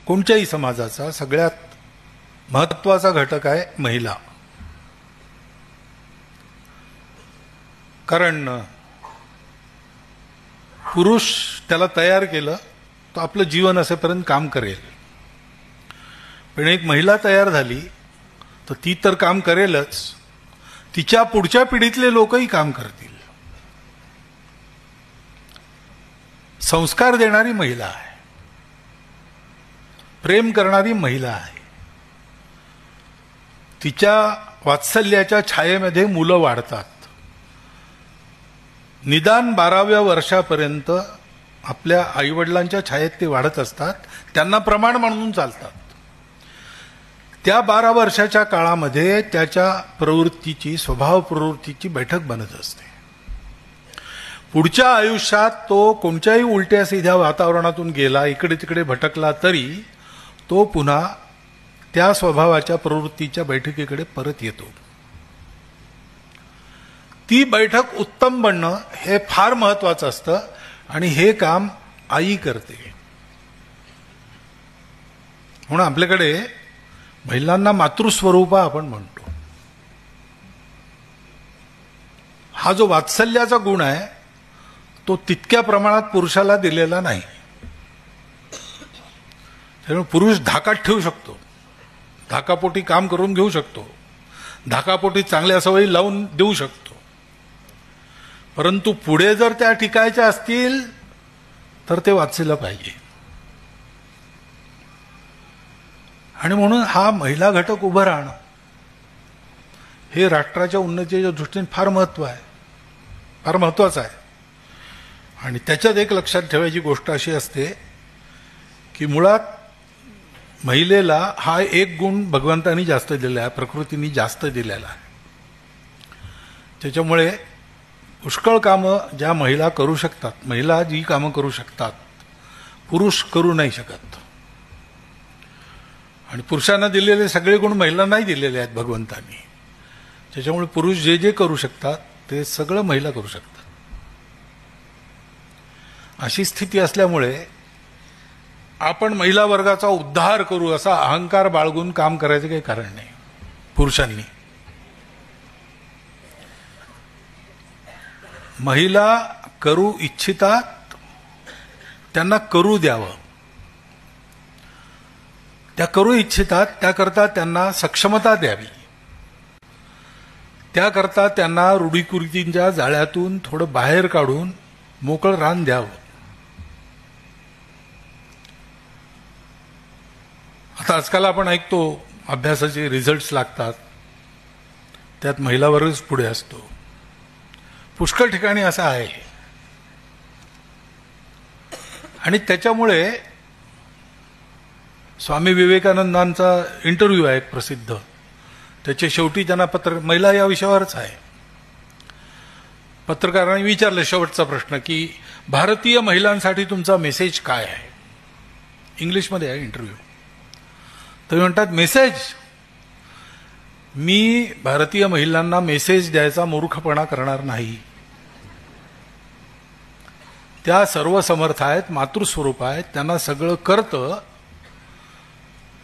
कोणत्याही समाजाचा सगळ्यात महत्त्वाचा घटक आहे महिला. कारण पुरुष त्याला तयार केलं तो आपलं जीवन असेपर्यंत काम करेल, पण एक महिला तयार झाली तर ती तर काम करेलच, तिच्या पुढच्या पिढीतले लोकही काम करतील. संस्कार देणारी महिला आहे, प्रेम करणारी महिला आहे. तिच्या वात्सल्याच्या छायेमध्ये मुलं वाढतात. निदान 12व्या वर्षापर्यंत आपल्या आईवडिलांच्या छायेत ते वाढत असतात, त्यांना प्रमाण म्हणून चालतात. त्या 12 वर्षाच्या काळामध्ये त्याच्या प्रवृत्तीची, स्वभाव प्रवृत्तीची बैठक बनत असते. पुढच्या आयुष्यात तो कोणत्याही उलट्या सीध्या वातावरणातून गेला, इकडे तिकडे भटकला, तरी तो पुन्हा त्या स्वभावाच्या प्रवृत्तीच्या बैठकीकडे परत येतो. ती बैठक उत्तम बनणं हे फार महत्वाचं असतं आणि हे काम आई करते. म्हणून आपल्याकडे महिलांना मातृस्वरूपा आपण म्हणतो. हा जो वात्सल्याचा गुण आहे तो तितक्या प्रमाणात पुरुषाला दिलेला नाही. त्यामुळे पुरुष धाकात ठेवू शकतो, धाकापोटी काम करून घेऊ शकतो, धाकापोटी चांगल्या सवयी लावून देऊ शकतो, परंतु पुढे जर त्या टिकायच्या असतील तर ते वाचलं पाहिजे. आणि म्हणून हा महिला घटक उभं राहणं हे राष्ट्राच्या उन्नतीच्या दृष्टीने फार महत्वाचं आहे. आणि त्याच्यात एक लक्षात ठेवायची गोष्ट अशी असते की मुळात महिलेला हा एक गुण भगवंतानी जास्त दिलेला आहे, प्रकृतीने जास्त दिलेला आहे. त्याच्यामुळे पुष्कळ कामं ज्या महिला करू शकतात, महिला जी कामं करू शकतात पुरुष करू नाही शकत. आणि पुरुषांना दिलेले सगळे गुण महिलांनाही दिलेले आहेत भगवंतानी. त्याच्यामुळे पुरुष जे जे करू शकतात ते सगळं महिला करू शकतात. अशी स्थिती असल्यामुळे आपण महिला वर्गाचा उद्धार करू असा अहंकार बाळगून काम करायचं काही कारण नाही. पुरुषांनी महिला करू इच्छितात त्यांना करू द्यावं. त्या करू इच्छितात त्याकरता त्यांना सक्षमता द्यावी, त्याकरता त्यांना रूढीकुरीतींच्या जाळ्यातून थोडं बाहेर काढून मोकळं रान द्यावं. आता आजकाल आपण ऐकतो अभ्यासाचे रिझल्ट्स लागतात, त्यात महिला वर्गच पुढे असतो. पुष्कळ ठिकाणी असं आहे. आणि त्याच्यामुळे स्वामी विवेकानंदांचा इंटरव्ह्यू आहे एक प्रसिद्ध, त्याच्या शेवटी त्यांना महिला या विषयावरच आहे. पत्रकारांनी विचारलं शेवटचा प्रश्न की भारतीय महिलांसाठी तुमचा मेसेज काय आहे. इंग्लिशमध्ये आहे इंटरव्ह्यू. तर म्हणतात मेसेज, मी भारतीय महिलांना मेसेज द्यायचा मूर्खपणा करणार नाही. त्या सर्व समर्थ आहेत, मातृस्वरूप आहेत, त्यांना सगळं करतं.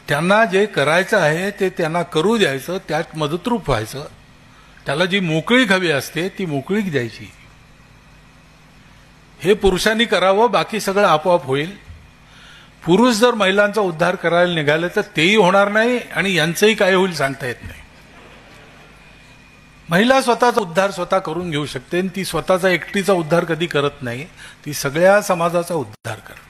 त्यांना जे करायचं आहे ते त्यांना करू द्यायचं, त्यात मदतरूप व्हायचं. त्याला जी मोकळीक हवी असते ती मोकळीक द्यायची. हे पुरुषांनी करावं, बाकी सगळं आपोआप होईल. पुरुष जर महिलांचा उद्धार करायला निघाले तर तेही होणार नाही आणि यांचंही काय होईल सांगता येत नाही. महिला स्वतःचा उद्धार स्वतः करून घेऊ शकते. ती स्वतःचा एकटीचा उद्धार कधी करत नाही, ती सगळ्या समाजाचा उद्धार करते.